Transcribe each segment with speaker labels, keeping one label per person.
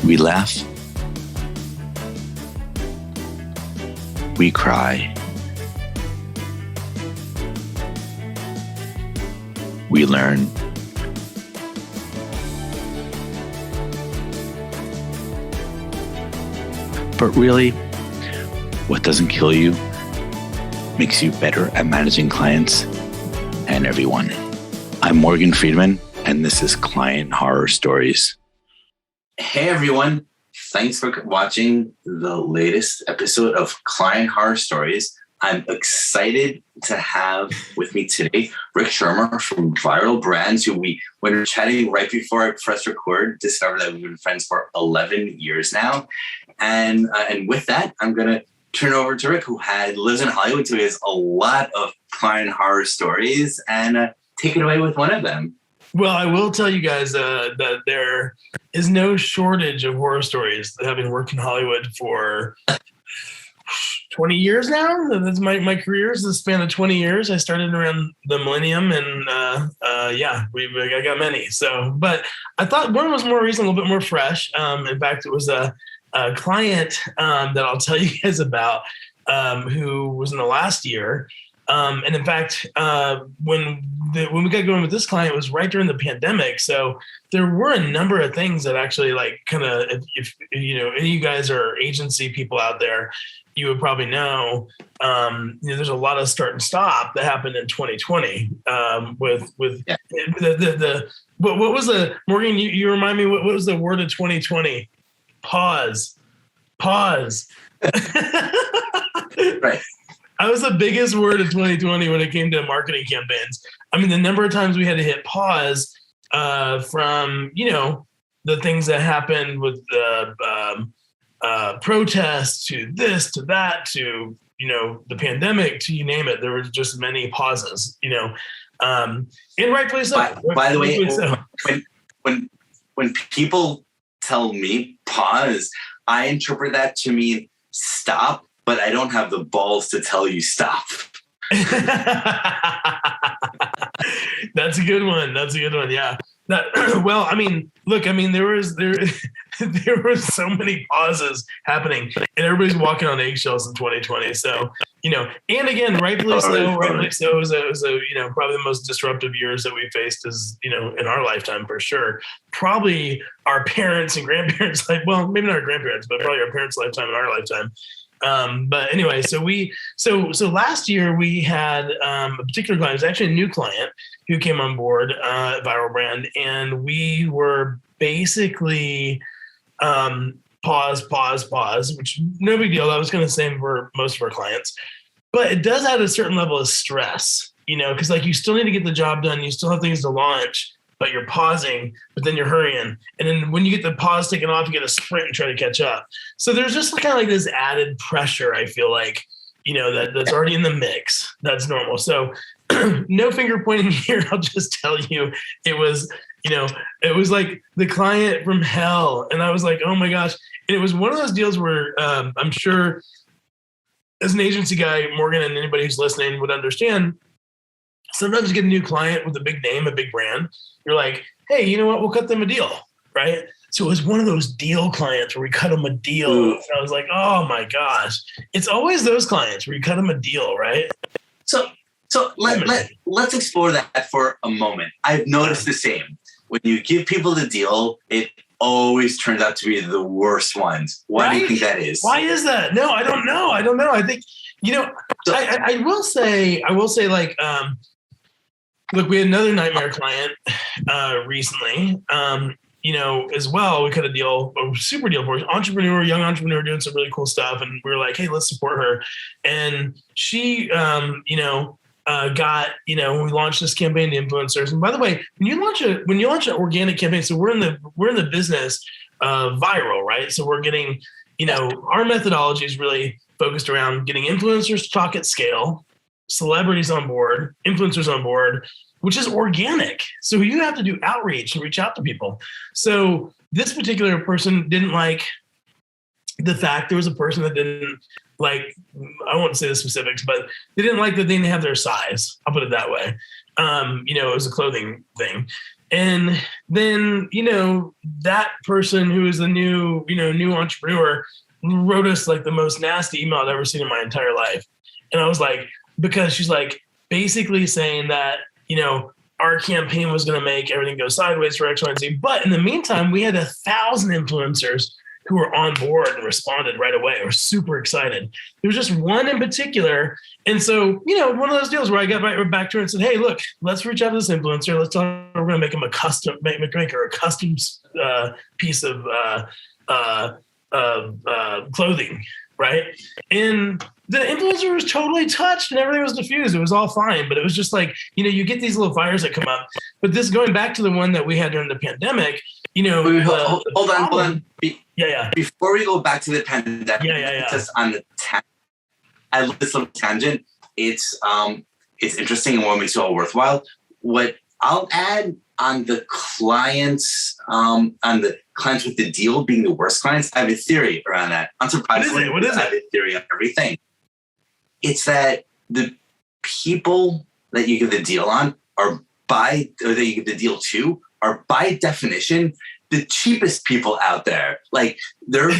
Speaker 1: We laugh. We cry. We learn. But really, what doesn't kill you makes you better at managing clients and everyone. I'm Morgan Friedman, and this is Client Horror Stories. Hey, everyone. Thanks for watching the latest episode of Client Horror Stories. I'm excited to have with me today Rick Schirmer from Viral Brands, who when we were chatting right before I pressed record, discovered that we've been friends for 11 years now. And with that, I'm going to turn over to Rick, who lives in Hollywood, so he has a lot of client horror stories, and take it away with one of them.
Speaker 2: Well, I will tell you guys that there is no shortage of horror stories. Having worked in Hollywood for 20 years now, that's my career is the span of 20 years. I started around the millennium, and I got many. So, but I thought one was more recent, a little bit more fresh. In fact, it was a client that I'll tell you guys about who was in the last year. And in fact, when we got going with this client, it was right during the pandemic. So there were a number of things that actually if you know, any of you guys are agency people out there, you would probably know, there's a lot of start and stop that happened in 2020 what was the, Morgan, you remind me, what was the word of 2020? Pause. Right. That was the biggest word of 2020 when it came to marketing campaigns. I mean, the number of times we had to hit pause from, the things that happened with protests to this, to that, to, the pandemic, to you name it. There were just many pauses, and rightfully so.
Speaker 1: By the way, when people tell me pause, I interpret that to mean stop, but I don't have the balls to tell you stop.
Speaker 2: That's a good one. Yeah. Well, I mean, look, there were so many pauses happening, and everybody's walking on eggshells in 2020. So, and again, rightfully so. It was probably the most disruptive years that we faced in our lifetime for sure. Probably our parents and grandparents, maybe not our grandparents, but probably our parents' lifetime and our lifetime. But anyway, so last year we had a particular client. It was actually a new client who came on board at Viral Brand, and we were basically pause, which no big deal. That was kind of the same for most of our clients, but it does add a certain level of stress, because you still need to get the job done. You still have things to launch, but you're pausing, but then you're hurrying. And then when you get the pause taken off, you get a sprint and try to catch up. So there's just kind of this added pressure, I feel like, that's already in the mix. That's normal. So no finger pointing here. I'll just tell you, it was like the client from hell. And I was like, oh my gosh. And it was one of those deals where I'm sure as an agency guy, Morgan, and anybody who's listening would understand, sometimes you get a new client with a big name, a big brand. You're like, hey, you know what? We'll cut them a deal, right? So it was one of those deal clients where we cut them a deal. And I was like, oh my gosh. It's always those clients where you cut them a deal, right?
Speaker 1: So let's explore that for a moment. I've noticed the same. When you give people the deal, it always turns out to be the worst ones. Why do you think that is?
Speaker 2: Why is that? No, I don't know. I think, I will say, look, we had another nightmare client recently, as well. We cut a deal, a super deal for her. Young entrepreneur doing some really cool stuff. And we were like, hey, let's support her. And she, we launched this campaign to influencers. And by the way, when you launch an organic campaign, so we're in the business of viral, right? So we're getting, our methodology is really focused around getting influencers to talk at scale, celebrities on board, influencers on board, which is organic. So you have to do outreach and reach out to people. So this particular person didn't like the fact there was a person that didn't like, I won't say the specifics, but they didn't like that they didn't have their size. I'll put it that way. It was a clothing thing. And then, that person who is the new entrepreneur wrote us like the most nasty email I've ever seen in my entire life. And I was like, because she's like basically saying that, our campaign was going to make everything go sideways for X, Y, and Z. But in the meantime, we had 1,000 influencers who were on board and responded right away. We're super excited. There was just one in particular. And so, one of those deals where I got back to her and said, hey, look, let's reach out to this influencer. Let's tell her we're going to make him make her a custom piece of clothing, right? And the influencer was totally touched and everything was diffused. It was all fine, but it was just like, you get these little fires that come up. But this, going back to the one that we had during the pandemic,
Speaker 3: hold on.
Speaker 2: Yeah.
Speaker 3: Before we go back to the pandemic, just on the I love this little tangent. It's interesting and what makes it all worthwhile. What I'll add on the clients with the deal being the worst clients, I have a theory around that. Unsurprisingly,
Speaker 2: what is it?
Speaker 3: I have a theory on everything. It's that the people that you give the deal on or that you give the deal to are by definition the cheapest people out there. Like they're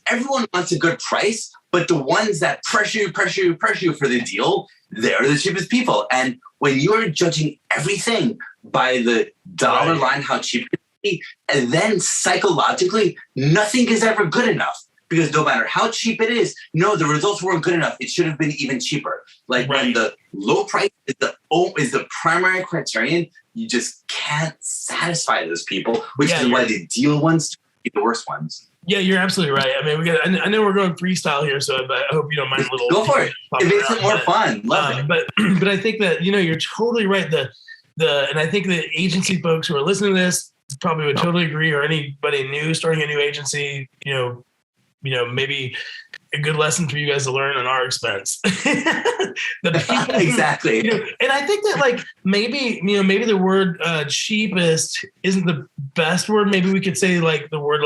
Speaker 3: everyone wants a good price, but the ones that pressure you for the deal, they're the cheapest people. And when you're judging everything by the dollar line, how cheap it can be, and then psychologically, nothing is ever good enough. Because no matter how cheap it is, no, the results weren't good enough. It should have been even cheaper. Like when the low price is the primary criterion, you just can't satisfy those people, which is why the deal ones are the worst ones. Yeah,
Speaker 2: you're absolutely right. I mean, I know we're going freestyle here, so I hope you don't mind a little.
Speaker 3: Go for it. It makes it more fun. Love it.
Speaker 2: But I think that you're totally right. And I think the agency folks who are listening to this probably would totally agree, or anybody new starting a new agency, maybe a good lesson for you guys to learn on our expense.
Speaker 3: Exactly.
Speaker 2: And I think that maybe the word cheapest isn't the best word. Maybe we could say the word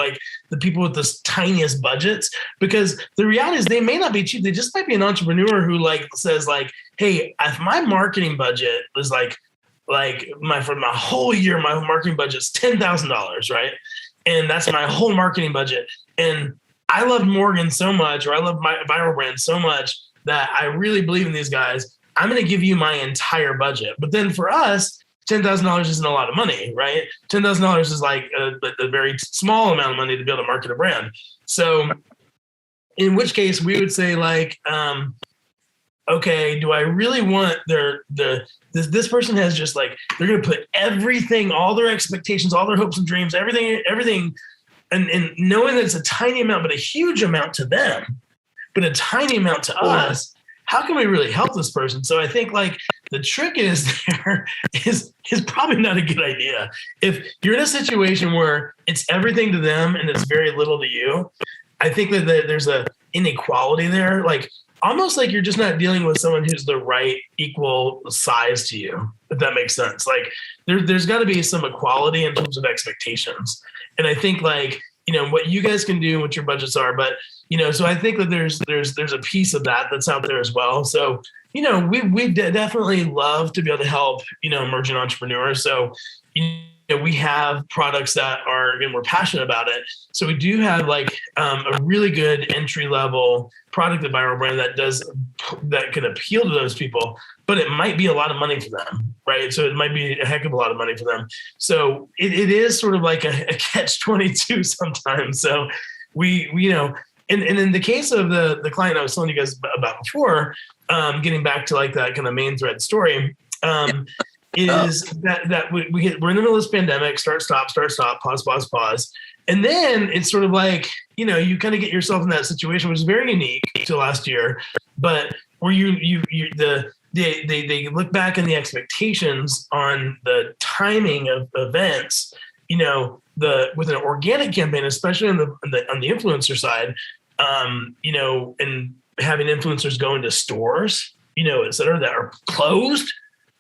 Speaker 2: the people with the tiniest budgets, because the reality is they may not be cheap. They just might be an entrepreneur who says hey, if my marketing budget was for my whole year, my marketing budget's $10,000, right? And that's my whole marketing budget. And I love Morgan so much, or I love my viral brand so much that I really believe in these guys. I'm going to give you my entire budget. But then for us, $10,000 isn't a lot of money, right? $10,000 is a very small amount of money to be able to market a brand. So in which case we would say okay, do I really want this person has just they're going to put everything, all their expectations, all their hopes and dreams, everything, and knowing that it's a tiny amount, but a huge amount to them, but a tiny amount to us, how can we really help this person? So I think the trick is probably not a good idea. If you're in a situation where it's everything to them and it's very little to you, I think that there's a inequality there. Almost you're just not dealing with someone who's the right equal size to you, if that makes sense. There's got to be some equality in terms of expectations. And I think what you guys can do and what your budgets are, but so I think that there's a piece of that that's out there as well. So we definitely love to be able to help emerging entrepreneurs. So we have products that are, and we're passionate about it. So we do have a really good entry level product at Viral Brand that can appeal to those people, but it might be a lot of money for them, right? So it might be a heck of a lot of money for them. So it is sort of like a catch-22 sometimes. So we and in the case of the client I was telling you guys about before, getting back to that kind of main thread story, is that we're in the middle of this pandemic, start, stop, pause. And then it's sort of you kind of get yourself in that situation, which is very unique to last year, but where they look back on the expectations on the timing of events, with an organic campaign, especially on the influencer side, and having influencers go into stores, et cetera, that are closed.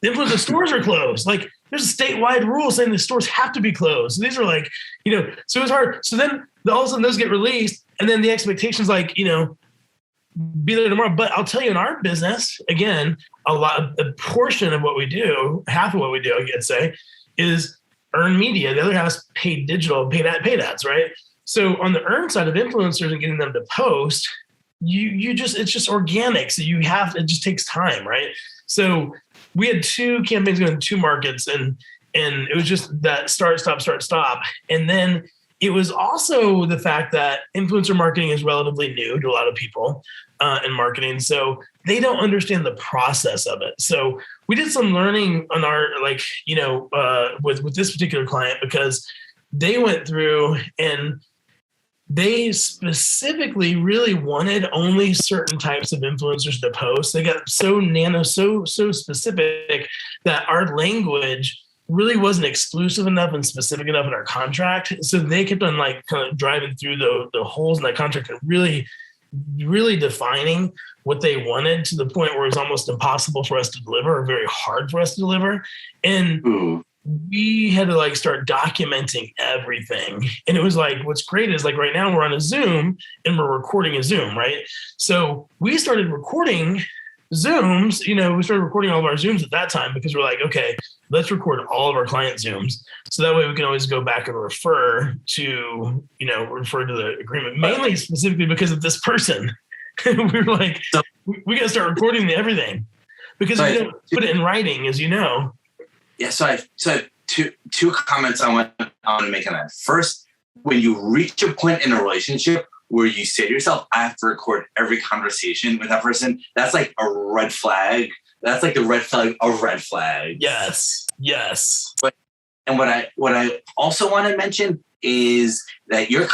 Speaker 2: The stores are closed. There's a statewide rule saying the stores have to be closed. So these are so it's hard. So then all of a sudden those get released, and then the expectations be there tomorrow. But I'll tell you, in our business, again, a portion of what we do, half of what we do, I could say, is earned media. The other half's paid digital, paid ads, right? So on the earned side of influencers and getting them to post, it's just organic. So it just takes time, right? So we had 2 campaigns going in 2 markets, and it was just that start, stop. And then it was also the fact that influencer marketing is relatively new to a lot of people in marketing. So they don't understand the process of it. So we did some learning on our, with this particular client, because they went through and they specifically really wanted only certain types of influencers to post. They got so specific that our language really wasn't exclusive enough and specific enough in our contract. So they kept on kind of driving through the holes in that contract and really, really defining what they wanted to the point where it was almost impossible for us to deliver, or very hard for us to deliver. And we had to start documenting everything. And it was what's great is right now we're on a Zoom and we're recording a Zoom, right? So we started recording Zooms, we started recording all of our Zooms at that time, because we're okay, let's record all of our client Zooms. So that way we can always go back and refer to the agreement, mainly specifically because of this person. We were we got to start recording everything, because we don't put it in writing, as you know.
Speaker 3: Yeah, so I have two comments I want to make on that. First, when you reach a point in a relationship where you say to yourself, I have to record every conversation with that person, that's a red flag. That's the red flag of red flag.
Speaker 2: Yes.
Speaker 3: And what I also want to mention is that your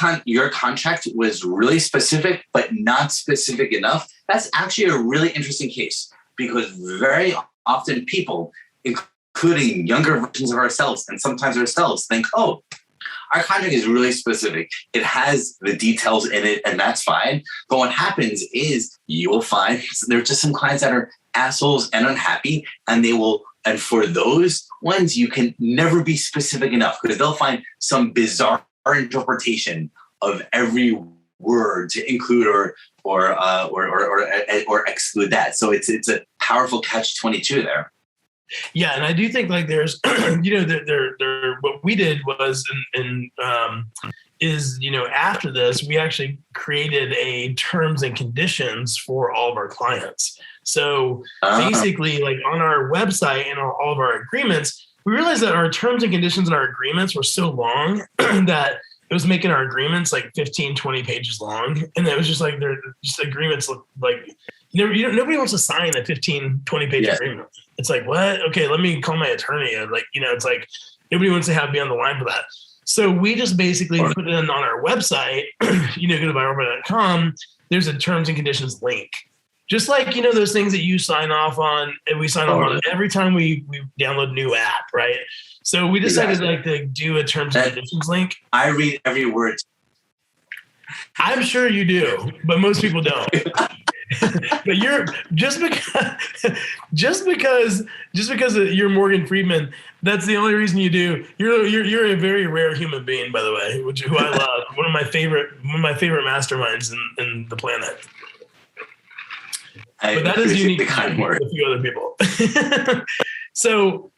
Speaker 3: contract was really specific, but not specific enough. That's actually a really interesting case, because very often people, including younger versions of ourselves and sometimes ourselves, think, oh, our contract is really specific. It has the details in it, and that's fine. But what happens is you will find there are just some clients that are assholes and unhappy, and for those ones, you can never be specific enough, because they'll find some bizarre interpretation of every word to include or exclude that. So it's a powerful catch-22 there.
Speaker 2: Yeah, and I do think there's, what we did was, after this, we actually created a terms and conditions for all of our clients. So basically, on our website and all of our agreements, we realized that our terms and conditions and our agreements were so long that it was making our agreements 15, 20 pages long. And it was just they're just agreements look nobody wants to sign a 15, 20 page agreement. It's what? Okay, let me call my attorney. It's nobody wants to be on the line for that. So we just basically put it on our website, go to buyrover.com. There's a terms and conditions link. Just those things that you sign off on, and we sign off on every time we download a new app, right? So we decided to do a terms and conditions link.
Speaker 3: I read every word.
Speaker 2: I'm sure you do, but most people don't. But you're just because you're Morgan Freeman, that's the only reason you do. You're a very rare human being, by the way, who I love. One of my favorite masterminds in the planet. But that is unique to a few other people. So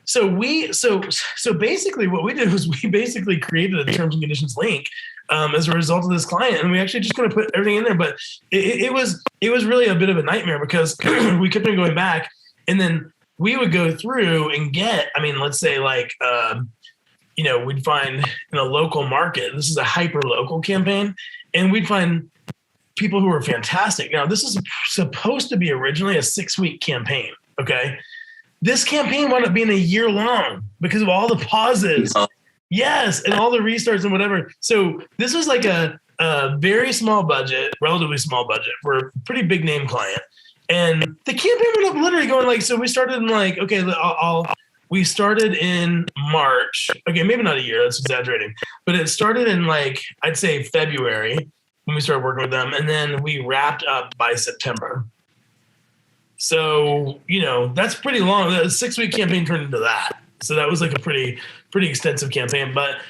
Speaker 2: basically what we did was we basically created a terms and conditions link as a result of this client, and we actually just going to put everything in there. But it was really a bit of a nightmare, because we kept on going back, and then we would go through and get, let's say we'd find in a local market, this is a hyper local campaign, and we'd find people who are fantastic. Now, this is supposed to be originally a 6-week campaign. Okay. This campaign wound up being a year long because of all the pauses. Yes. And all the restarts and whatever. So this was a very small budget, relatively small budget for a pretty big name client. And the campaign went up literally going so we started in we started in March. Okay. Maybe not a year. That's exaggerating, but it started in I'd say February when we started working with them. And then we wrapped up by September. So, that's pretty long. The 6-week campaign turned into that. So that was a pretty extensive campaign. But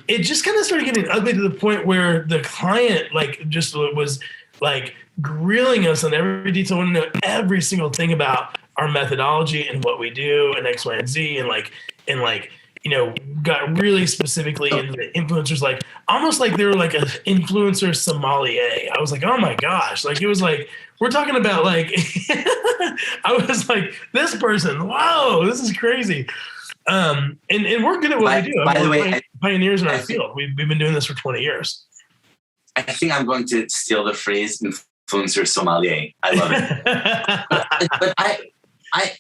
Speaker 2: it just kind of started getting ugly to the point where the client just was grilling us on every detail, wanting to know every single thing about our methodology and what we do and X, Y, and Z. And got really specifically into the influencers, like almost like they were like an influencer sommelier. I was like, oh my gosh. Like, it was like, we're talking about like, I was like, this person, whoa, this is crazy. And we're good at what we do.
Speaker 3: By the way,
Speaker 2: pioneers in our field. We've been doing this for 20 years.
Speaker 3: I think I'm going to steal the phrase influencer sommelier. I love it. but I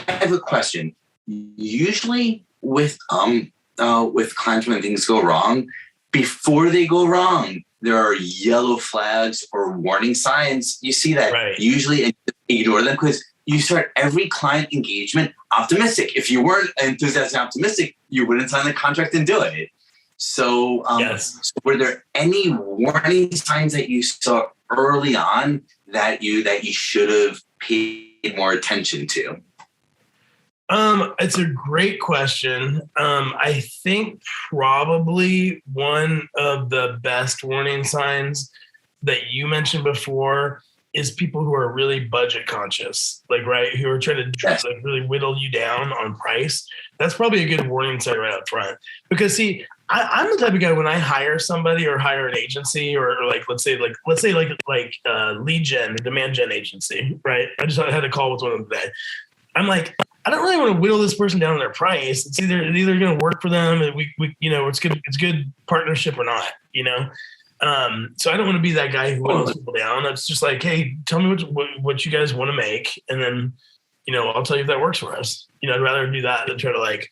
Speaker 3: have a question. Usually with clients, when things go wrong, before they go wrong, there are yellow flags or warning signs. You see that usually ignore them, because you start every client engagement optimistic. If you weren't enthusiastic and optimistic, you wouldn't sign the contract and do it. So, so were there any warning signs that you saw early on that you should have paid more attention to?
Speaker 2: It's a great question. I think probably one of the best warning signs that you mentioned before is people who are really budget conscious, like, right, who are trying to like really whittle you down on price. That's probably a good warning sign right up front. Because see, I'm the type of guy, when I hire somebody or hire an agency, or like let's say lead gen, demand gen agency, right? I just had a call with one of them today. I'm like, I don't really want to whittle this person down on their price. It's either going to work for them, and we it's good partnership or not, So I don't want to be that guy who whittles people down. It's just like, hey, tell me what you guys want to make, and then I'll tell you if that works for us. I'd rather do that than try to like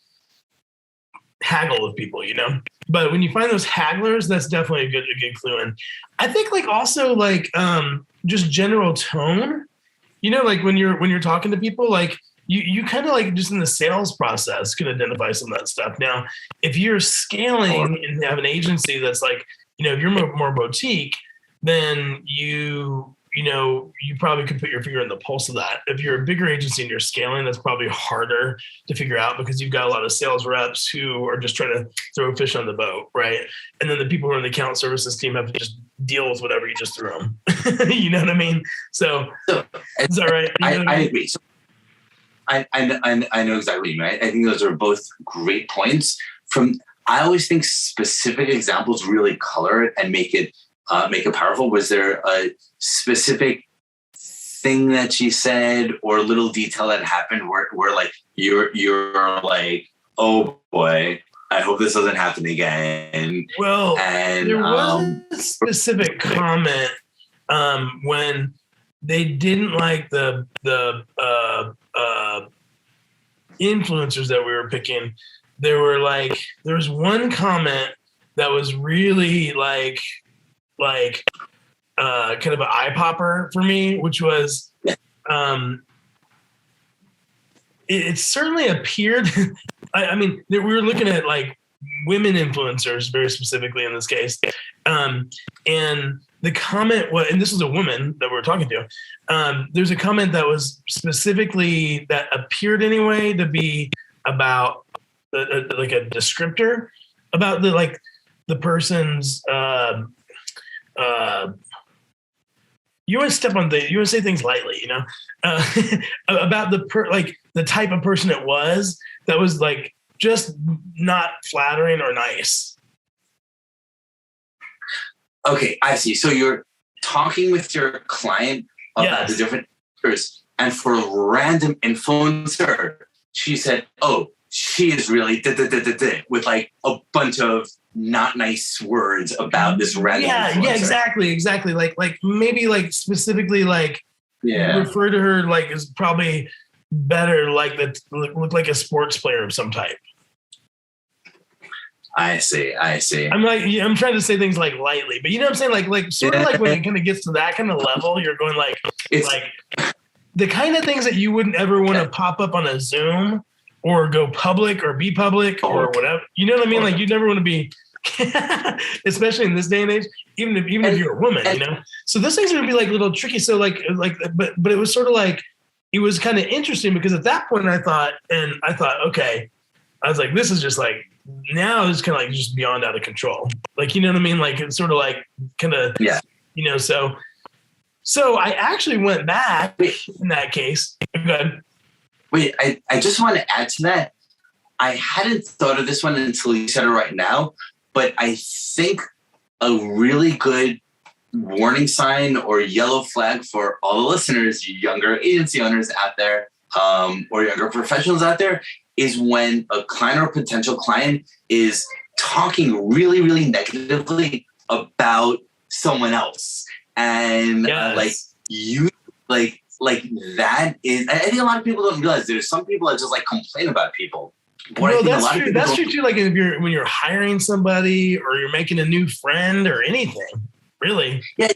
Speaker 2: haggle with people, But when you find those hagglers, that's definitely a good clue. And I think like also like just general tone, like when you're talking to people, like you kind of like just in the sales process can identify some of that stuff. Now, if you're scaling and have an agency that's like, if you're more boutique, then you probably could put your finger in the pulse of that. If you're a bigger agency and you're scaling, that's probably harder to figure out, because you've got a lot of sales reps who are just trying to throw a fish on the boat, right? And then the people who are in the account services team have to just deal with whatever you just threw them. You know what I mean? So is that right?
Speaker 3: I agree. So I know exactly what you mean. I think those are both great points. I always think specific examples really color it and make it powerful. Was there a specific thing that she said or little detail that happened where like you're like, oh boy, I hope this doesn't happen again?
Speaker 2: Well, and there was a specific comment when they didn't like the influencers that we were picking. There was one comment that was really like kind of an eye popper for me, which was it certainly appeared. I mean, we were looking at like women influencers very specifically in this case, and the comment was, and this is a woman that we're talking to. There's a comment that was specifically, that appeared anyway to be about like a descriptor about the person's. You want to say things lightly, about the type of person it was that was like just not flattering or nice.
Speaker 3: Okay, I see. So you're talking with your client about the different influencers, and for a random influencer, she said, "Oh, she is really with like a bunch of not nice words about this random influencer."
Speaker 2: Yeah, exactly. Like maybe like specifically like refer to her like as probably better, like that look like a sports player of some type.
Speaker 3: I see.
Speaker 2: I'm trying to say things like lightly, but you know what I'm saying? Like sort of like when it kind of gets to that kind of level, you're going like the kind of things that you wouldn't ever want to pop up on a Zoom or go public or be public or whatever. You know what I mean? Like you never want to be, especially in this day and age, even if you're a woman, So those things are gonna be like a little tricky. So but it was sort of like, it was kind of interesting because at that point I thought, okay, I was like, this is just like, now it's kind of like just beyond out of control. Like, you know what I mean? Like it's sort of like kind of, so I actually went back in that case. Go ahead.
Speaker 3: Wait, I just want to add to that. I hadn't thought of this one until you said it right now, but I think a really good warning sign or yellow flag for all the listeners, younger agency owners out there, or younger professionals out there, is when a client or potential client is talking really, really negatively about someone else. And like that is, I think a lot of people don't realize there's some people that just like complain about people.
Speaker 2: Well, that's true. That's true too. Like when you're hiring somebody or you're making a new friend or anything, really.
Speaker 3: Yeah,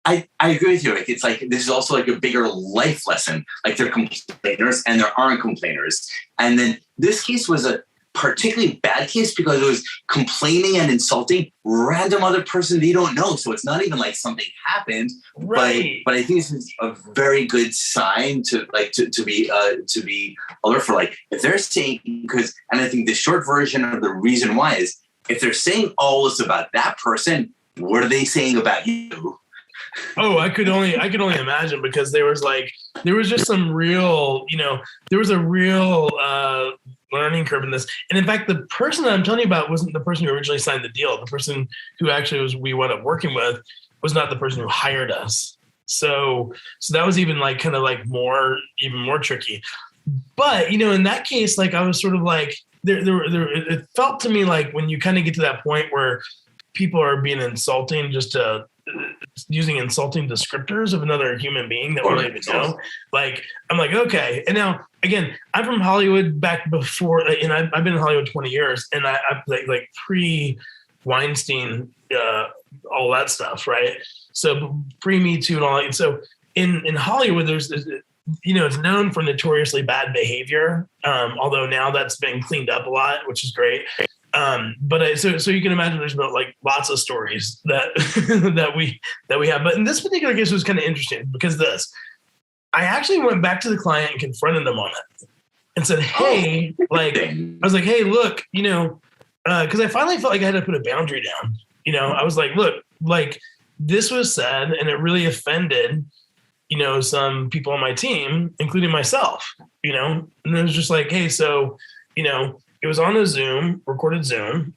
Speaker 3: I agree with you. Like it's like this is also like a bigger life lesson. Like there are complainers and there aren't complainers. And then this case was a particularly bad case because it was complaining and insulting random other person they don't know. So it's not even like something happened.
Speaker 2: Right.
Speaker 3: But I think this is a very good sign to be alert for. Like if they're saying, and I think the short version of the reason why is if they're saying all this about that person, what are they saying about you?
Speaker 2: Oh, I could only imagine, because there was just some real, there was a real learning curve in this. And in fact, the person that I'm telling you about wasn't the person who originally signed the deal. The person who actually we wound up working with was not the person who hired us. So that was even like kind of like even more tricky. But, in that case, like I was sort of like, it felt to me like when you kind of get to that point where people are being insulting, just using insulting descriptors of another human being that we don't even know. Like, I'm like, okay. And now, again, I'm from Hollywood back before, and I've been in Hollywood 20 years, and I've like pre-Weinstein, all that stuff, right? So pre-Me Too and all that. And so in Hollywood, there's it's known for notoriously bad behavior, although now that's been cleaned up a lot, which is great. But so you can imagine there's about like lots of stories that that we have. But in this particular case, it was kind of interesting because I actually went back to the client and confronted them on it and said, hey, I was like, hey, look, because I finally felt like I had to put a boundary down. I was like, look, like this was said and it really offended, some people on my team, including myself, and it was just like, hey, so, it was on a recorded Zoom,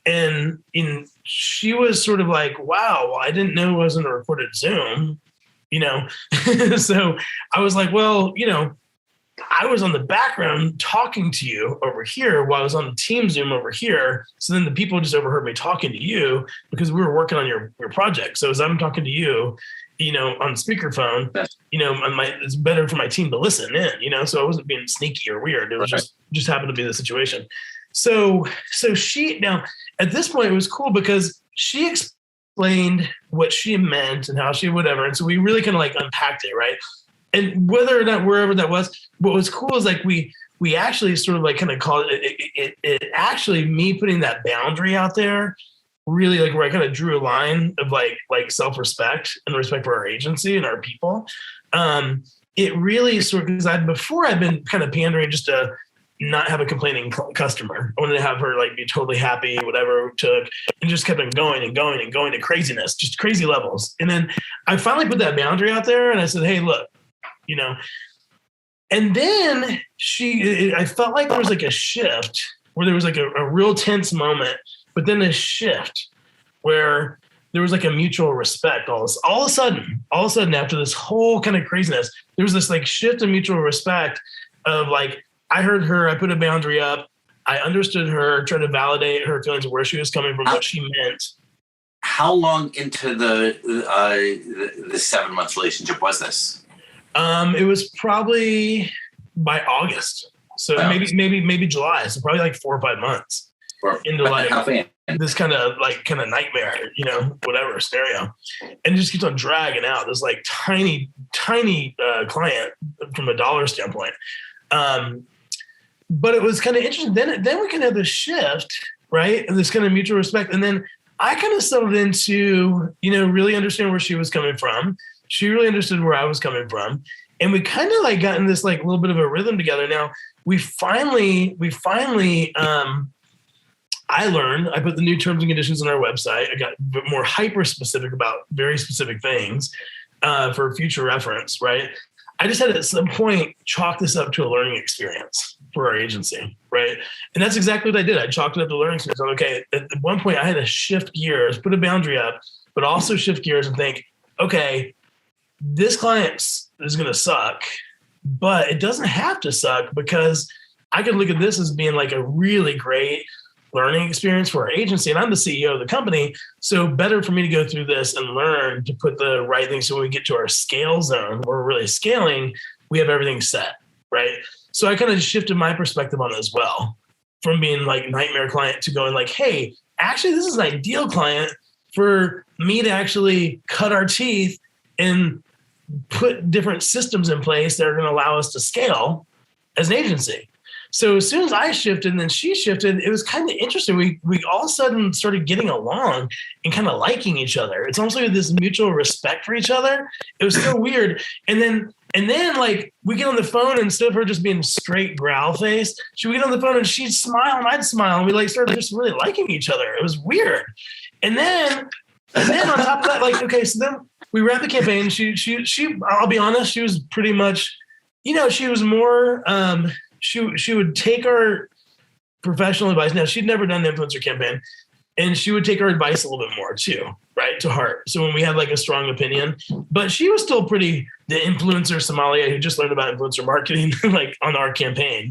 Speaker 2: and she was sort of like, wow, I didn't know it wasn't a recorded Zoom, So I was like, well, I was on the background talking to you over here while I was on the team Zoom over here. So then the people just overheard me talking to you because we were working on your project. So as I'm talking to you, on speakerphone, it's better for my team to listen in, so I wasn't being sneaky or weird. It was just happened to be the situation. So she, now at this point, it was cool because she explained what she meant and how she, whatever. And so we really kind of like unpacked it. Right. And whether or not, wherever that was, what was cool is like, we actually sort of like kind of called it actually me putting that boundary out there, really like where I kind of drew a line of like self-respect and respect for our agency and our people. It really sort of, because before I'd been kind of pandering just to not have a complaining customer. I wanted to have her like be totally happy, whatever it took, and just kept on going and going and going to craziness, just crazy levels. And then I finally put that boundary out there and I said, hey, look, and then I felt like there was like a shift where there was like a real tense moment, but then a shift where there was like a mutual respect. All of a sudden, after this whole kind of craziness, there was this like shift in mutual respect of like, I heard her, I put a boundary up, I understood her, tried to validate her feelings of where she was coming from, what she meant.
Speaker 3: How long into the 7-month relationship was this?
Speaker 2: It was probably by August. So maybe July. So probably like 4 or 5 months into like this kind of nightmare, whatever scenario. And it just keeps on dragging out this like tiny client from a dollar standpoint. But it was kind of interesting. Then we kind of have this shift, right? And this kind of mutual respect. And then I kind of settled into, really understand where she was coming from. She really understood where I was coming from. And we kind of like got in this like little bit of a rhythm together. Now we finally, I learned, I put the new terms and conditions on our website. I got a bit more hyper specific about very specific things for future reference, right? I just had at some point chalk this up to a learning experience for our agency, right? And that's exactly what I did. I chalked it up to a learning experience. Okay, at one point I had to shift gears, put a boundary up, but also shift gears and think, okay, this client is going to suck, but it doesn't have to suck, because I could look at this as being like a really great learning experience for our agency. And I'm the CEO of the company. So better for me to go through this and learn to put the right things. So when we get to our scale zone, where we're really scaling, we have everything set, right? So I kind of shifted my perspective on it as well, from being like nightmare client to going like, hey, actually, this is an ideal client for me to actually cut our teeth and put different systems in place that are going to allow us to scale as an agency. So as soon as I shifted and then she shifted, it was kind of interesting. We all of a sudden started getting along and kind of liking each other. It's almost like this mutual respect for each other. It was so weird. And then like we get on the phone, and instead of her just being straight growl face, she would get on the phone and she'd smile and I'd smile, and we like started just really liking each other. It was weird. And then on top of that, like, okay, so then we wrapped the campaign. She I'll be honest, she was pretty much, she was more she would take our professional advice. Now, she'd never done an influencer campaign, and she would take our advice a little bit more too, right, to heart. So when we had like a strong opinion, but she was still pretty the influencer sommelier who just learned about influencer marketing, like on our campaign.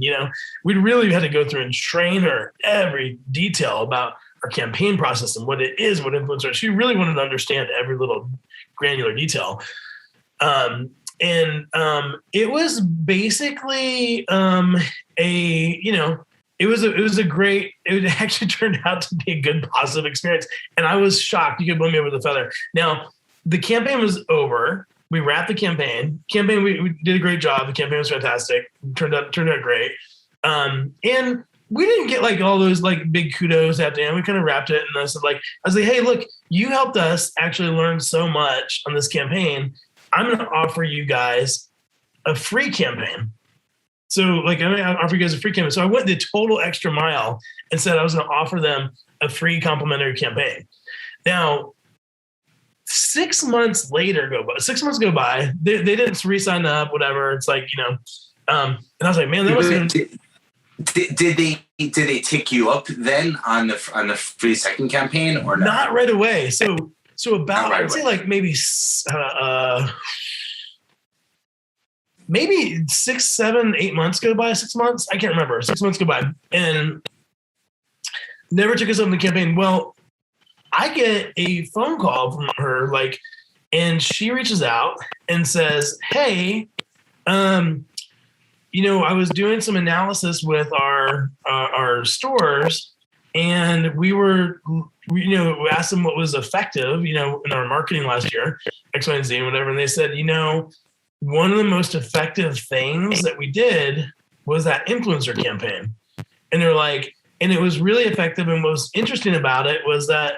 Speaker 2: We really had to go through and train her every detail about our campaign process and what it is, what influencer. She really wanted to understand every little granular detail. It was basically it actually turned out to be a good positive experience. And I was shocked. You could blow me over the feather. Now, the campaign was over. We wrapped the campaign. We did a great job. The campaign was fantastic. Turned out great. And we didn't get like all those like big kudos at the end. We kind of wrapped it. And I was like, hey, look, you helped us actually learn so much on this campaign. I'm going to offer you guys a free campaign. So like, I'm going to offer you guys a free campaign. So I went the total extra mile and said I was going to offer them a free complimentary campaign. Now, 6 months go by. They didn't re-sign up, whatever. It's like, and I was like, man, that was
Speaker 3: Did they tick you up then on the free second campaign or not?
Speaker 2: Not right away. So about, I'd say like maybe 6, 7, 8 months go by. 6 months, I can't remember. 6 months go by, and never took us up in the campaign. Well, I get a phone call from her, like, and she reaches out and says, "Hey, I was doing some analysis with our stores, and we asked them what was effective, in our marketing last year, X, Y, and Z, and whatever. And they said, one of the most effective things that we did was that influencer campaign." And they're like, and it was really effective. And what was interesting about it was that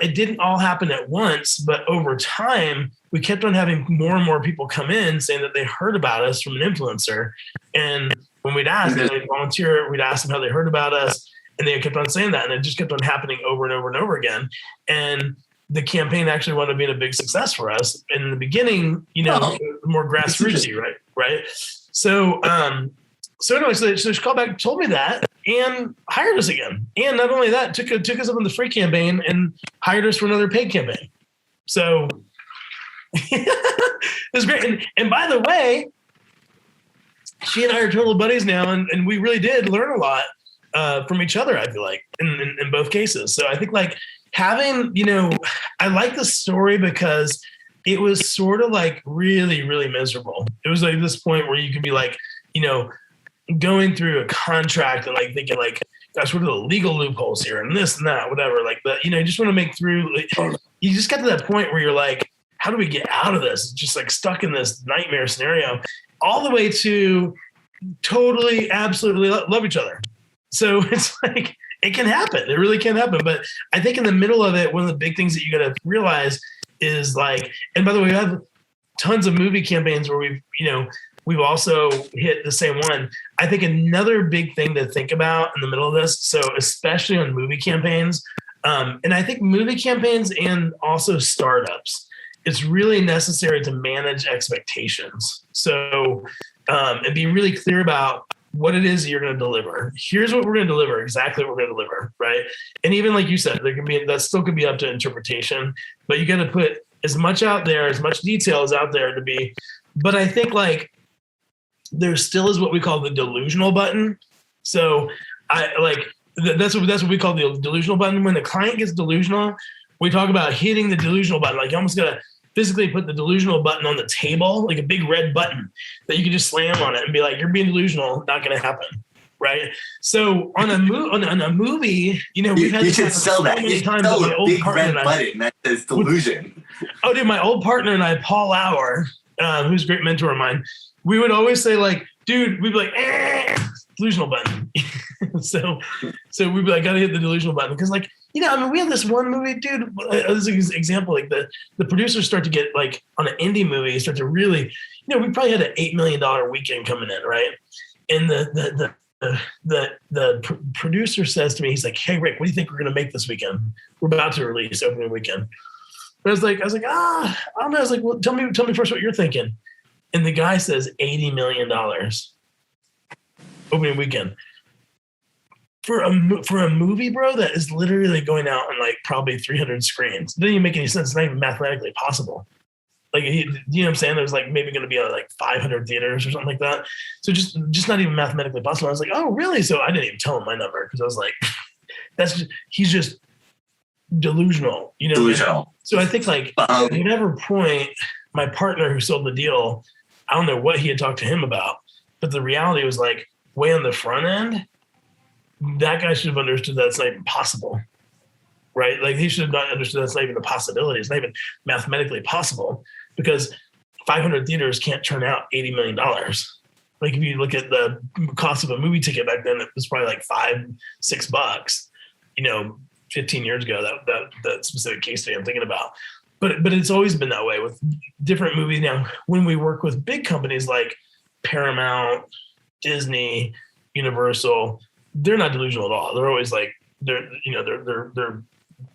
Speaker 2: it didn't all happen at once, but over time, we kept on having more and more people come in saying that they heard about us from an influencer. And when we'd ask, they'd volunteer, we'd ask them how they heard about us. And they kept on saying that, and it just kept on happening over and over and over again. And the campaign actually wound up being a big success for us. In the beginning, more grassrootsy, right? So anyway, so she called back, told me that, and hired us again. And not only that, took us up on the free campaign and hired us for another paid campaign. So it was great. And by the way, she and I are total buddies now, and we really did learn a lot from each other, I feel like, in both cases. So I think like having, I like the story because it was sort of like really, really miserable. It was like this point where you could be like, going through a contract and like thinking like, gosh, what are the legal loopholes here and this and that, whatever. Like, but you just want to make through. Like, you just got to that point where you're like, how do we get out of this? Just like stuck in this nightmare scenario, all the way to totally, absolutely love each other. So it's like, it can happen. It really can happen. But I think in the middle of it, one of the big things that you got to realize is like, and by the way, we have tons of movie campaigns where we've also hit the same one. I think another big thing to think about in the middle of this, so especially on movie campaigns, and I think movie campaigns and also startups, it's really necessary to manage expectations. So, and be really clear about what it is you're going to deliver. Here's what we're going to deliver, exactly what we're going to deliver, right? And even like you said, that still could be up to interpretation, but you got to put as much out there, as much detail is out there to be. But I think like there still is what we call the delusional button. So that's what we call the delusional button. When the client gets delusional, we talk about hitting the delusional button. Like you almost got to physically put the delusional button on the table, like a big red button that you can just slam on it and be like, you're being delusional, not going to happen. Right. So on a movie, we've had
Speaker 3: you should sell that.
Speaker 2: Many times
Speaker 3: sell
Speaker 2: my
Speaker 3: a
Speaker 2: old
Speaker 3: big
Speaker 2: partner
Speaker 3: red button that says delusion.
Speaker 2: Oh, dude, my old partner and I, Paul Lauer, who's a great mentor of mine, we would always say like, dude, we'd be like, delusional button. so we'd be like, gotta hit the delusional button. Because like, we had this one movie, dude, this is an example, like the producers start to get like on an indie movie, start to really, we probably had an $8 million weekend coming in, right? And the producer says to me, he's like, hey, Rick, what do you think we're going to make this weekend? We're about to release opening weekend. But I was like, I don't know. I was like, well, tell me first what you're thinking. And the guy says $80 million opening weekend for a movie, bro, that is literally going out on like probably 300 screens. It doesn't even make any sense. It's not even mathematically possible. Like, you know what I'm saying? There's like maybe going to be like 500 theaters or something like that. So just not even mathematically possible. I was like, oh, really? So I didn't even tell him my number because I was like, he's just delusional, Delusional. So I think like at whatever point, my partner who sold the deal, I don't know what he had talked to him about, but the reality was like way on the front end, that guy should have understood that's not even possible. Right? Like he should have not understood that's not even a possibility. It's not even mathematically possible because 500 theaters can't turn out $80 million. Like if you look at the cost of a movie ticket back then, it was probably like $5-6, 15 years ago, that specific case study I'm thinking about. But it's always been that way with different movies. Now, when we work with big companies like Paramount, Disney, Universal, they're not delusional at all. They're always like, they're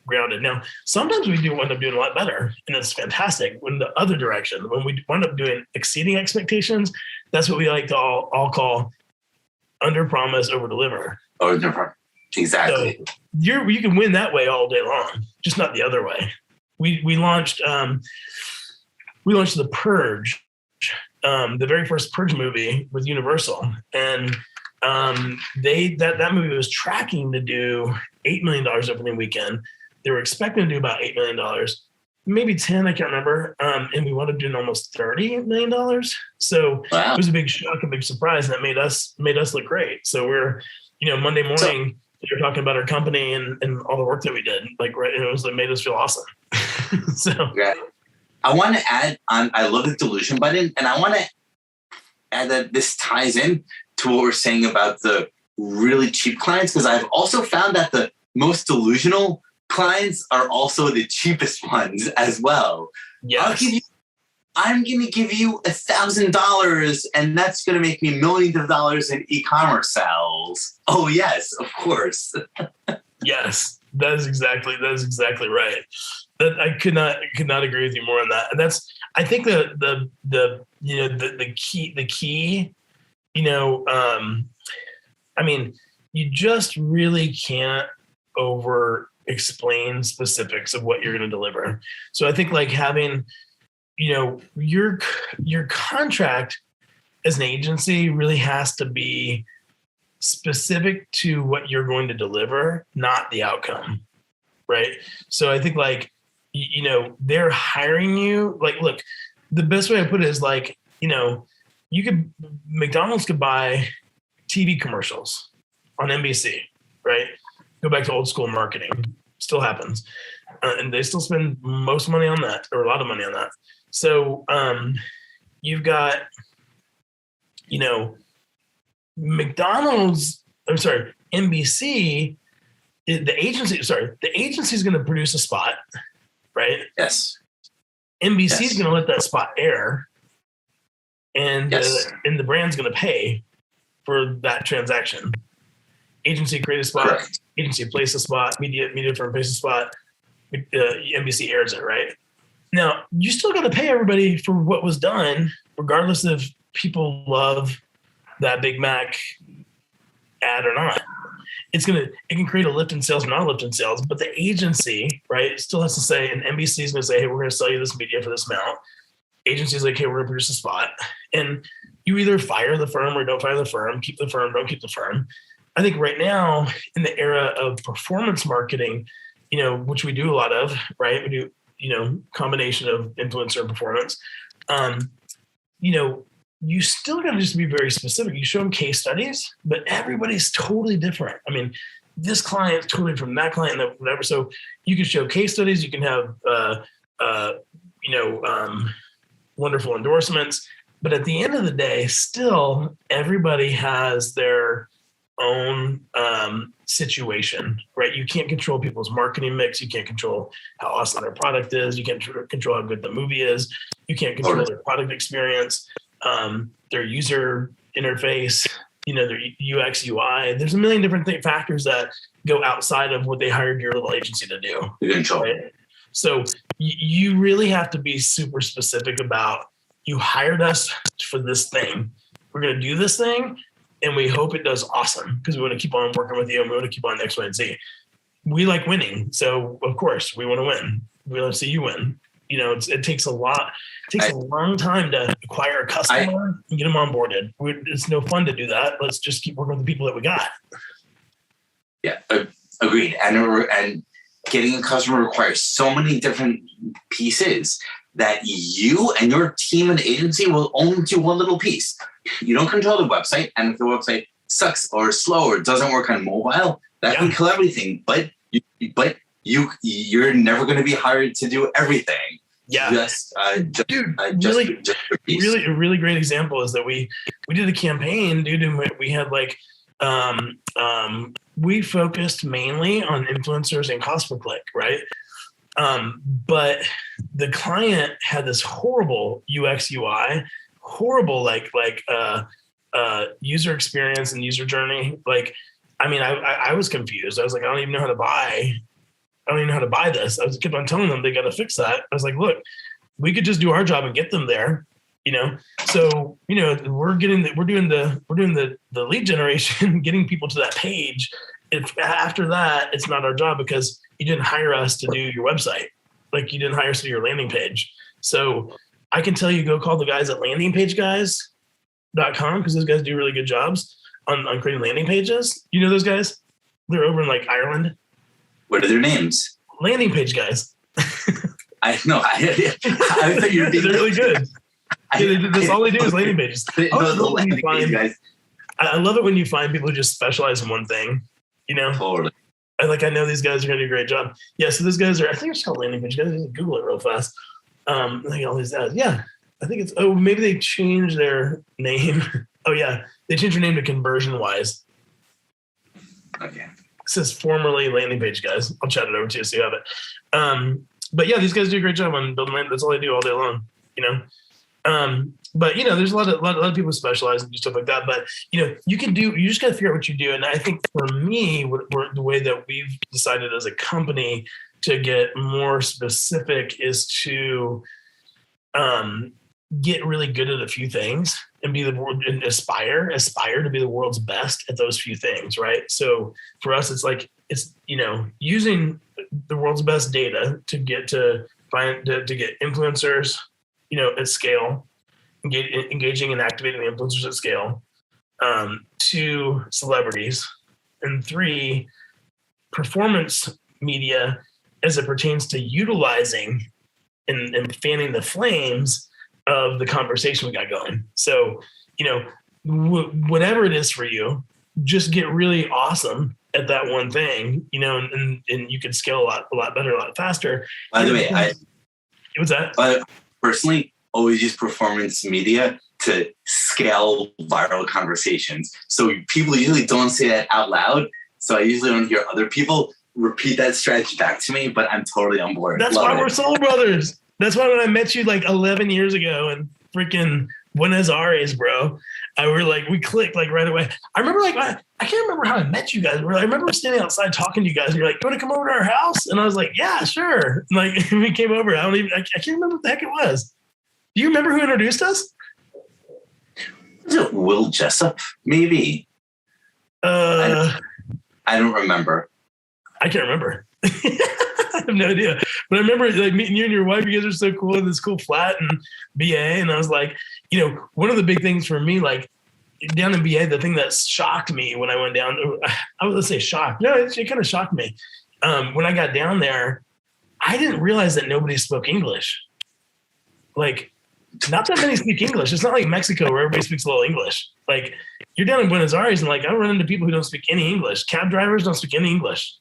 Speaker 2: grounded. Now, sometimes we do end up doing a lot better, and it's fantastic. When the other direction, when we wind up doing exceeding expectations, that's what we like to all call under promise, over deliver.
Speaker 3: Exactly.
Speaker 2: So you can win that way all day long, just not the other way. We launched The Purge, the very first Purge movie with Universal, and that movie was tracking to do $8 million opening weekend. They were expecting to do about $8 million, maybe 10, I can't remember. And we wound up doing almost $30 million. So It was a big shock, a big surprise, and that made us look great. So we're, Monday morning, we were talking about our company and all the work that we did. Like, right, it made us feel awesome.
Speaker 3: I want to add on, I love the delusion button, and I want to add that this ties in to what we're saying about the really cheap clients, because I've also found that the most delusional clients are also the cheapest ones as well.
Speaker 2: Yes.
Speaker 3: I'm going to give you $1,000 and that's going to make me millions of dollars in e-commerce sales. Oh yes, of course. Yes,
Speaker 2: that is exactly right. That I could not agree with you more on that. And that's, I think the key, you just really can't over explain specifics of what you're going to deliver. So I think like having, your contract as an agency really has to be specific to what you're going to deliver, not the outcome. Right. So I think like, they're hiring you. Like, look, the best way I put it is like, McDonald's could buy TV commercials on NBC, right? Go back to old school marketing. Still happens. And they still spend most money on that, or a lot of money on that. So you've got, NBC, the agency is going to produce a spot, right?
Speaker 3: Yes.
Speaker 2: NBC is going to let that spot air, and the brand's going to pay for that transaction. Agency create a spot.
Speaker 3: Correct. Agency
Speaker 2: place a spot. Media firm place a spot. NBC airs it, right? Now, you still got to pay everybody for what was done, regardless if people love that Big Mac ad or not. It can create a lift in sales or not a lift in sales, but the agency, right, still has to say, and NBC is going to say, hey, we're going to sell you this media for this amount. Agency is like, hey, we're going to produce a spot. And you either fire the firm or don't fire the firm, keep the firm, don't keep the firm. I think right now in the era of performance marketing, which we do a lot of, right? We do, combination of influencer and performance. You still got to just be very specific. You show them case studies, but everybody's totally different. I mean, this client's totally from that client, and whatever. So you can show case studies. You can have, wonderful endorsements. But at the end of the day, still everybody has their own situation, right? You can't control people's marketing mix. You can't control how awesome their product is. You can't control how good the movie is. You can't control their product experience, their user interface, their UX, UI. There's a million different factors that go outside of what they hired your little agency to do. Right? So you really have to be super specific about, you hired us for this thing. We're going to do this thing, and we hope it does awesome because we want to keep on working with you, and we want to keep on X, Y, and Z. We like winning, so of course we want to win. We want to see you win. It takes a lot. It takes a long time to acquire a customer and get them onboarded. It's no fun to do that. Let's just keep working with the people that we got.
Speaker 3: Yeah, agreed. And getting a customer requires so many different pieces that you and your team and agency will only do one little piece. You don't control the website, and if the website sucks or slow or doesn't work on mobile, that can kill everything. But you're never going to be hired to do everything.
Speaker 2: Yeah, really, a really great example is that we did a campaign, dude, and we had we focused mainly on influencers and cost per click, right? But the client had this horrible UX UI, horrible user experience and user journey. I was confused. I was like, I don't even know how to buy this. I kept on telling them they got to fix that. I was like, look, we could just do our job and get them there. So we're doing the lead generation, getting people to that page. If after that, it's not our job because you didn't hire us to do your website. Like, you didn't hire us to do your landing page. So I can tell you, go call the guys at landingpageguys.com because those guys do really good jobs on creating landing pages. You know those guys? They're over in Ireland.
Speaker 3: What are their names?
Speaker 2: Landing page guys.
Speaker 3: I know. I thought you were being.
Speaker 2: They're really good. That's all they do is landing pages. I love it when you find people who just specialize in one thing.
Speaker 3: Totally.
Speaker 2: I know these guys are going to do a great job. Yeah, so those guys I think it's called landing page guys. Google it real fast. I think all these ads. Yeah, I think it's. Oh, maybe they changed their name. Oh yeah, they changed their name to Conversion Wise.
Speaker 3: Okay.
Speaker 2: It says formerly landing page guys. I'll chat it over to you so you have it. But yeah, these guys do a great job on building land. That's all they do all day long. But there's a lot of people specialize and do stuff like that. But you just got to figure out what you do. And I think for me, the way that we've decided as a company to get more specific is to get really good at a few things and aspire to be the world's best at those few things, right? So for us, it's using the world's best data to get influencers, at scale, engaging and activating the influencers at scale, 2, celebrities, and 3, performance media as it pertains to utilizing and fanning the flames of the conversation we got going. So, whatever it is for you, just get really awesome at that one thing, and you can scale a lot better, a lot faster.
Speaker 3: By the way,
Speaker 2: what's that?
Speaker 3: Personally, always use performance media to scale viral conversations. So people usually don't say that out loud. So I usually don't hear other people repeat that strategy back to me, but I'm totally on board.
Speaker 2: That's why we're soul brothers. That's why when I met you 11 years ago and freaking Buenos Aires, bro. We clicked like right away. I remember I can't remember how I met you guys. I remember standing outside talking to you guys and you're like, you want to come over to our house? And I was like, yeah, sure. And like we came over. I can't remember what the heck it was. Do you remember who introduced us?
Speaker 3: Was it Will Jessup? Maybe. I don't remember.
Speaker 2: I can't remember. I have no idea. But I remember like meeting you and your wife. You guys are so cool in this cool flat and BA. And I was like, one of the big things for me, like down in BA, the thing that shocked me when I went down, let's say shocked. No, it kind of shocked me. When I got down there, I didn't realize that nobody spoke English. Like, not that many speak English. It's not like Mexico where everybody speaks a little English. Like, you're down in Buenos Aires and like I run into people who don't speak any English. Cab drivers don't speak any English.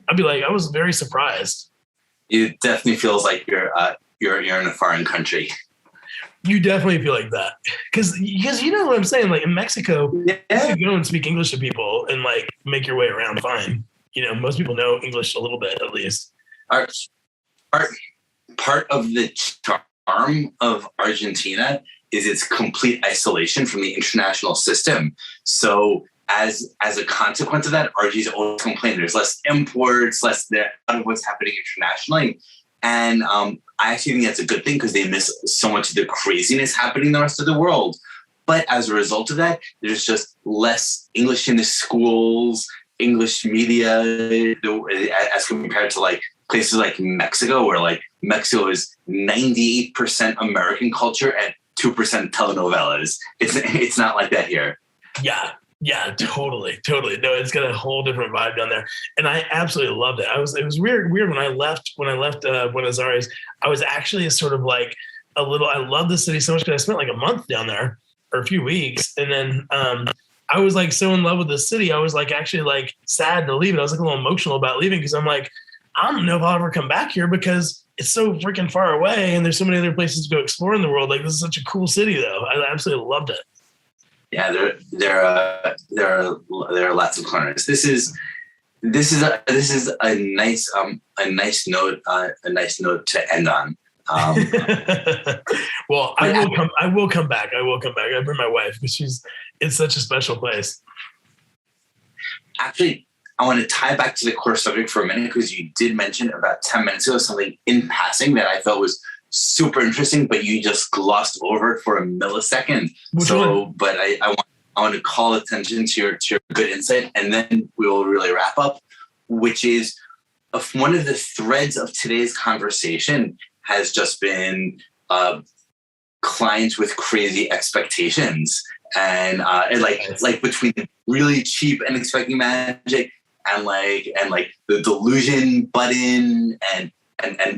Speaker 2: I'd be like, I was very surprised.
Speaker 3: It definitely feels like you're in a foreign country.
Speaker 2: You definitely feel like that because you know what I'm saying. Like in Mexico, you can go and speak English to people and like make your way around fine. Most people know English a little bit at least.
Speaker 3: Part of the charm of Argentina is its complete isolation from the international system. So as a consequence of that, RGs always complain there's less imports, less there of what's happening internationally. And I actually think that's a good thing because they miss so much of the craziness happening in the rest of the world. But as a result of that, there's just less English in the schools, English media, as compared to like places like Mexico, where like Mexico is 98% American culture and 2% telenovelas. It's not like that here.
Speaker 2: Yeah, totally. No, it's got a whole different vibe down there, and I absolutely loved it. It was weird when I left Buenos Aires. I was actually sort of like I love the city so much because I spent like a month down there or a few weeks, and then I was like so in love with the city. I was like actually like sad to leave it. I was like a little emotional about leaving because I'm like, I don't know if I'll ever come back here because it's so freaking far away, and there's so many other places to go explore in the world. Like this is such a cool city, though. I absolutely loved it.
Speaker 3: Yeah, there are lots of corners. This is a nice note to end on.
Speaker 2: Well, I will come back. I bring my wife because it's such a special place.
Speaker 3: Actually, I want to tie back to the core subject for a minute because you did mention about 10 minutes ago something in passing that I felt was super interesting, but you just glossed over it for a millisecond. But I want to call attention to your good insight, and then we will really wrap up, which is one of the threads of today's conversation has just been clients with crazy expectations and like between really cheap and expecting magic and the delusion button and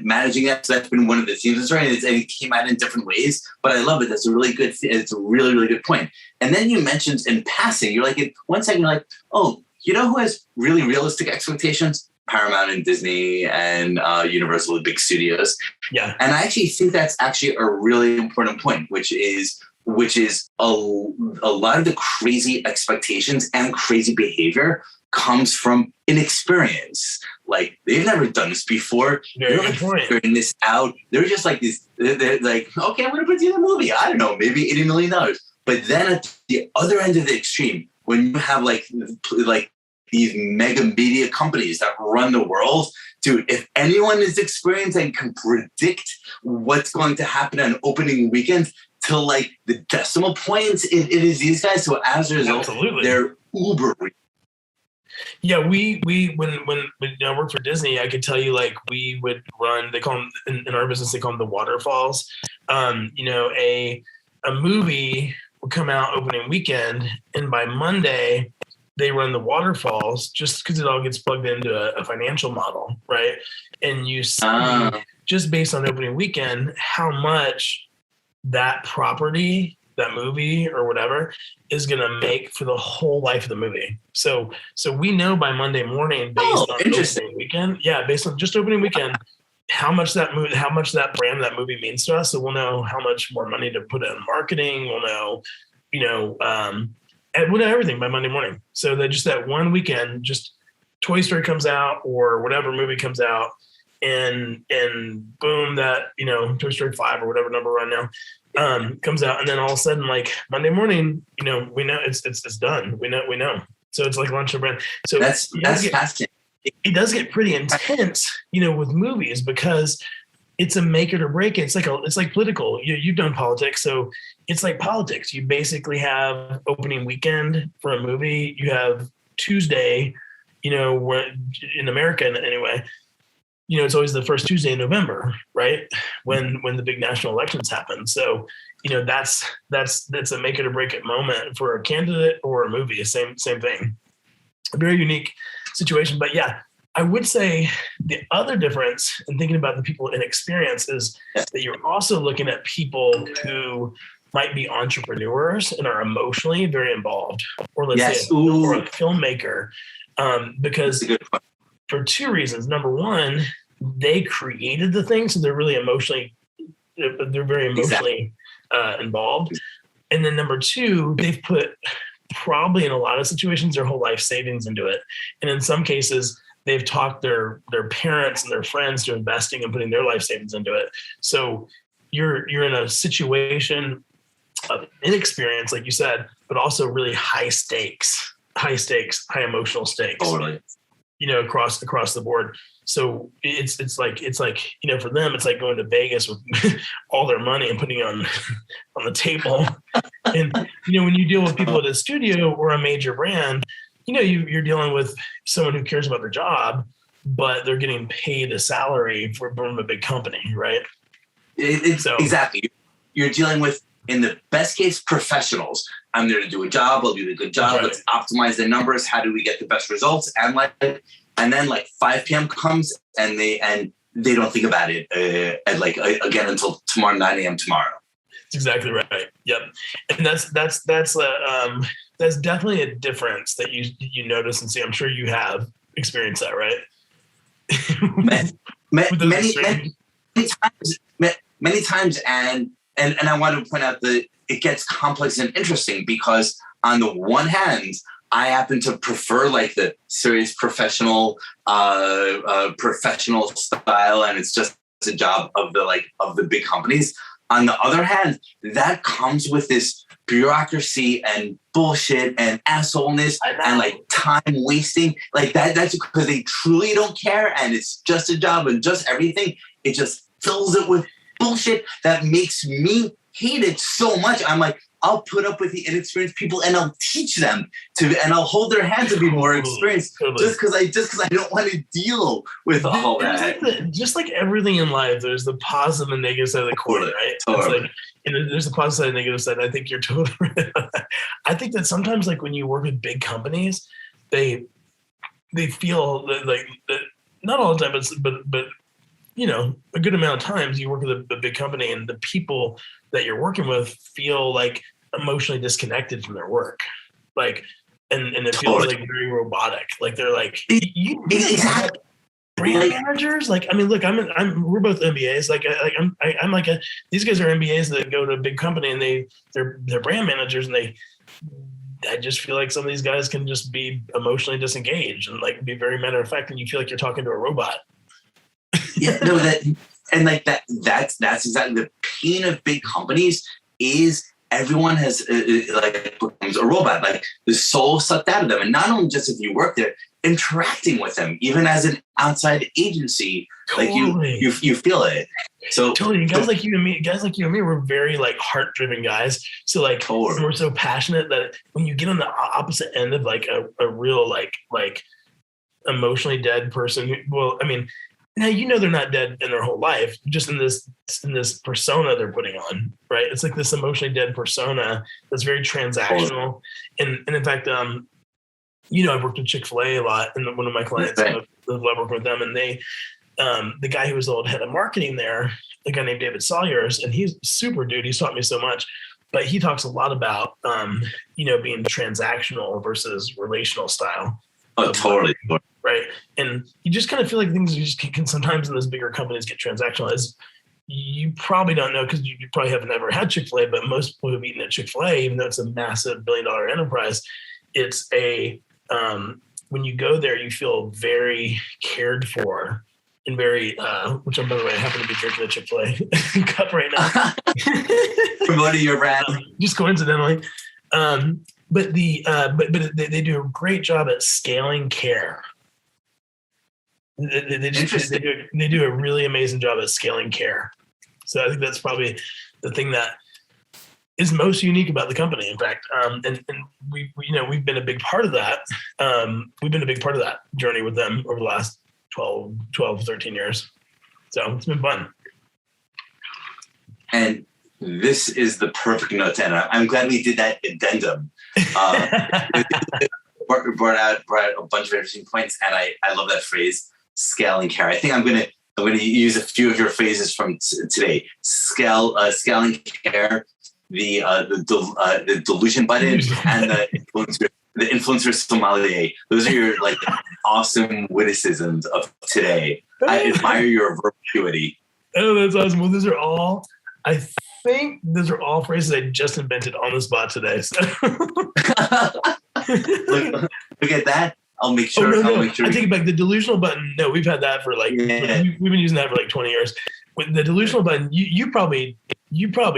Speaker 3: managing that. So that's been one of the themes. That's right. And it came out in different ways, but I love it. That's a really good, it's a really, really good point. And then you mentioned in passing, you're like, in 1 second, you're like, oh, you know who has really realistic expectations? Paramount and Disney and Universal, the big studios.
Speaker 2: Yeah.
Speaker 3: And I actually think that's actually a really important point, which is a lot of the crazy expectations and crazy behavior comes from inexperience. Like they've never done this before. They're like figuring this out. They're just like this. They're like, okay, I'm going to put you in a movie. I don't know, maybe $80 million. But then at the other end of the extreme, when you have like these mega media companies that run the world, dude, if anyone is experienced and can predict what's going to happen on opening weekend to like the decimal points, it is these guys. So as a result,
Speaker 2: absolutely,
Speaker 3: they're uber.
Speaker 2: Yeah, we when I worked for Disney, I could tell you like we would run. They call them in our business. They call them the waterfalls. A movie would come out opening weekend, and by Monday they run the waterfalls just because it all gets plugged into a financial model, right? And you see just based on opening weekend how much that property, that movie or whatever is going to make for the whole life of the movie. So we know by Monday morning based on opening weekend. Yeah. Based on just opening weekend, how much that brand, that movie means to us. So we'll know how much more money to put in marketing. We'll know, and we'll know everything by Monday morning. So that just that one weekend, just Toy Story comes out or whatever movie comes out, and boom, that, Toy Story 5 or whatever number we're on now, comes out, and then all of a sudden, like Monday morning, we know it's done. We know. So it's like launching a brand. So
Speaker 3: that's fascinating.
Speaker 2: It does get pretty intense, with movies, because it's a make it or break it. It's like political. You've done politics, so it's like politics. You basically have opening weekend for a movie. You have Tuesday, where in America anyway, it's always the first Tuesday in November, right? When the big national elections happen. So, that's a make it or break it moment for a candidate or a movie. Same thing. A very unique situation. But yeah, I would say the other difference in thinking about the people inexperienced is that you're also looking at people who might be entrepreneurs and are emotionally very involved, or let's say or a filmmaker, because for two reasons. Number one, they created the thing, so they're very emotionally involved. And then number two, they've put probably in a lot of situations their whole life savings into it. And in some cases, they've talked their parents and their friends to investing and putting their life savings into it. So you're in a situation of inexperience, like you said, but also really high stakes, high emotional stakes.
Speaker 3: Totally.
Speaker 2: Across the board. So it's like for them, it's like going to Vegas with all their money and putting it on the table. And when you deal with people at a studio or a major brand, you're dealing with someone who cares about their job, but they're getting paid a salary from a big company, right?
Speaker 3: Exactly. You're dealing with, in the best case, professionals. I'm there to do a job. I'll do the good job. Right. Let's optimize the numbers. How do we get the best results? And then 5 p.m. comes and they don't think about it again until tomorrow 9 a.m. tomorrow.
Speaker 2: That's exactly right. Yep. And that's definitely a difference that you notice and see. I'm sure you have experienced that, right?
Speaker 3: Many times, and I want to point out that it gets complex and interesting because on the one hand, I happen to prefer the serious professional style, and it's just a job of the big companies. On the other hand, that comes with this bureaucracy and bullshit and assholeness and time wasting. That's because they truly don't care, and it's just a job and just everything. It just fills it with bullshit that makes me hate it so much. I'm like, I'll put up with the inexperienced people and I'll teach them and I'll hold their hand to be more experienced just because I don't want to deal with all that.
Speaker 2: Just like everything in life, there's the positive and negative side of the coin, right?
Speaker 3: Totally.
Speaker 2: There's the positive side and negative side. I think you're totally right. I think that sometimes when you work with big companies, they feel that not all the time, but a good amount of times you work with a big company and the people that you're working with feel emotionally disconnected from their work. And it feels very robotic. They're brand managers. Look, we're both MBAs. I'm these guys are MBAs that go to a big company and they're brand managers, and I just feel like some of these guys can just be emotionally disengaged and be very matter of fact, and you feel like you're talking to a robot.
Speaker 3: Yeah, no, that's exactly the pain of big companies is everyone has becomes a robot, the soul sucked out of them. And not only just if you work there, interacting with them, even as an outside agency,
Speaker 2: totally.
Speaker 3: you feel it. So
Speaker 2: totally, guys like you and me, we're very very guys. So
Speaker 3: totally.
Speaker 2: We're so passionate that when you get on the opposite end of a real emotionally dead person, now they're not dead in their whole life, just in this persona they're putting on, right? It's this emotionally dead persona that's very transactional. And in fact, I've worked with Chick-fil-A a lot, and one of my clients, I love working with them, and they, the guy who was the old head of marketing there, the guy named David Sawyers, and he's super dude. He's taught me so much, but he talks a lot about, being transactional versus relational style.
Speaker 3: Oh, totally.
Speaker 2: Right. And you just kind of feel like things just can sometimes in those bigger companies get transactional. As you probably don't know, because you probably have never had Chick-fil-A, but most people who've eaten at Chick-fil-A, even though it's a massive $1 billion enterprise, it's when you go there, you feel very cared for and very, which I'm, by the way, I happen to be drinking a Chick-fil-A cup right now.
Speaker 3: Promoting your brand.
Speaker 2: Just coincidentally. But they do a great job at scaling care. They do a really amazing job at scaling care. So I think that's probably the thing that is most unique about the company. In fact, and we've been a big part of that. We've been a big part of that journey with them over the last 12, 13 years. So it's been fun. And
Speaker 3: this is the perfect note to end. I'm glad we did that addendum. Brought out a bunch of interesting points, and I love that phrase, scaling care. I think I'm gonna use a few of your phrases from today. Scaling care, the delusion button, and the influencer sommelier. Those are your like awesome witticisms of today. I admire your versatility.
Speaker 2: Oh, that's awesome. Well, I think those are all phrases I just invented on the spot today. So.
Speaker 3: look at that. I'll make sure.
Speaker 2: No. I take it back. The delusional button. No, we've had that for we've been using that for like 20 years. With the delusional button, you probably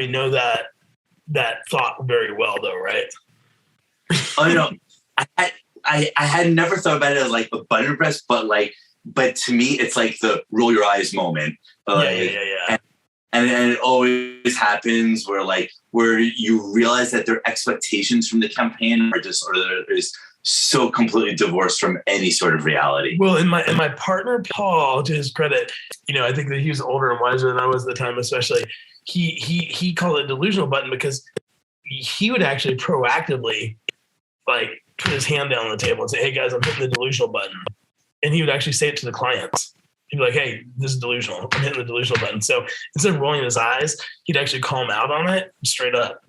Speaker 2: know that thought very well, though, right?
Speaker 3: Oh no, I had never thought about it as like a button press, but to me, it's like the roll your eyes moment.
Speaker 2: Yeah.
Speaker 3: And it always happens where you realize that their expectations from the campaign is so completely divorced from any sort of reality.
Speaker 2: Well, and my partner Paul, to his credit, I think that he was older and wiser than I was at the time, especially. He called it delusional button because he would actually proactively put his hand down on the table and say, "Hey guys, I'm hitting the delusional button," and he would actually say it to the clients. He'd be like, "Hey, this is delusional. I'm hitting the delusional button." So instead of rolling his eyes, he'd actually call him out on it straight up.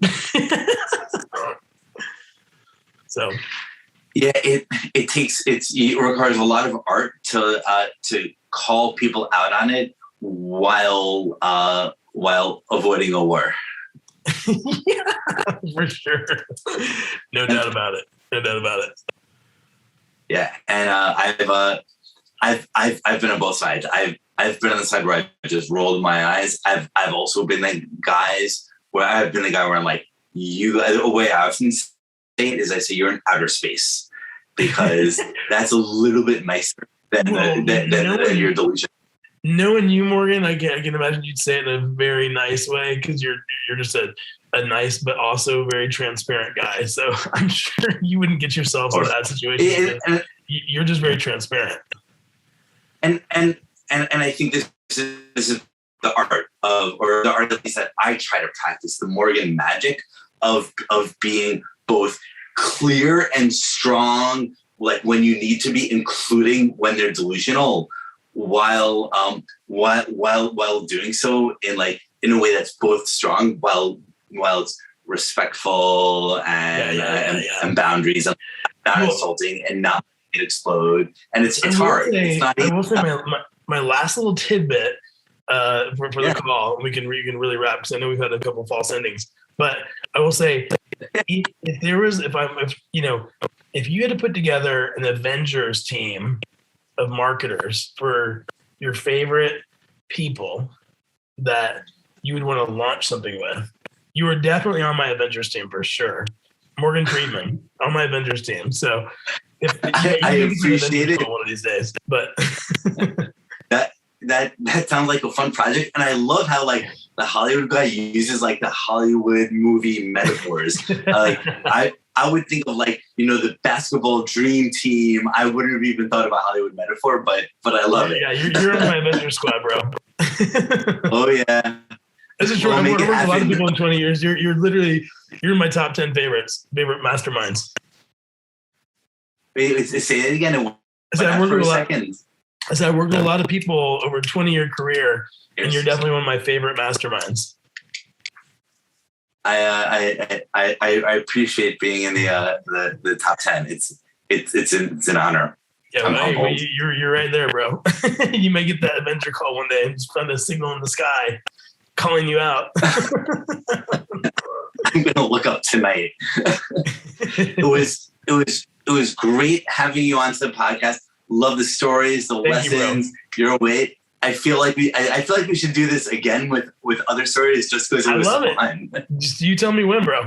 Speaker 2: So,
Speaker 3: yeah, it requires a lot of art to call people out on it while avoiding a war.
Speaker 2: Yeah, for sure. No doubt about it.
Speaker 3: Yeah, and I've been on both sides. I've been on the side where I just rolled my eyes. I've also been the guy where I'm like, the way I often say it is I say you're in outer space, because that's a little bit nicer than your delusion.
Speaker 2: Knowing you, Morgan, I can imagine you'd say it in a very nice way, because you're just a nice but also very transparent guy. So I'm sure you wouldn't get yourself in that situation. You're just very transparent.
Speaker 3: And I think this is the art at least that I try to practice, the Morgan magic of being both clear and strong, like when you need to be, including when they're delusional, while doing so in a way that's both strong while it's respectful and boundaries, and not insulting and not explode. And it's hard.
Speaker 2: I will say my last little tidbit for the call. We can really wrap, because I know we've had a couple false endings. But I will say, if you had to put together an Avengers team of marketers for your favorite people that you would want to launch something with, you were definitely on my Avengers team for sure. Morgan Friedman on my Avengers team. So
Speaker 3: I appreciate it
Speaker 2: one of these days. But
Speaker 3: that sounds like a fun project, and I love how the Hollywood guy uses the Hollywood movie metaphors. I would think of the basketball dream team. I wouldn't have even thought about Hollywood metaphor, but I love it.
Speaker 2: Yeah, you're on my Avengers squad, bro.
Speaker 3: Oh yeah.
Speaker 2: This is true. I've worked with a lot of people in 20 years. You're in my top 10 favorite masterminds.
Speaker 3: Wait, say it again.
Speaker 2: I worked with a lot of people over a 20-year career, and you're definitely one of my favorite masterminds.
Speaker 3: I appreciate being in the top 10. It's an honor.
Speaker 2: Yeah, you're right there, bro. You may get that Avenger call one day and just find a signal in the sky calling you out.
Speaker 3: I'm gonna look up tonight. It was great having you onto the podcast. Love the stories, the lessons, your wit. I feel like we should do this again with other stories just because it was fun.
Speaker 2: Just you tell me when, bro.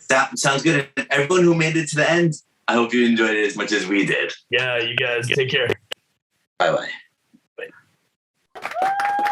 Speaker 3: That sounds good. And everyone who made it to the end, I hope you enjoyed it as much as we did.
Speaker 2: Yeah, you guys take care.
Speaker 3: Bye-bye.
Speaker 2: Bye.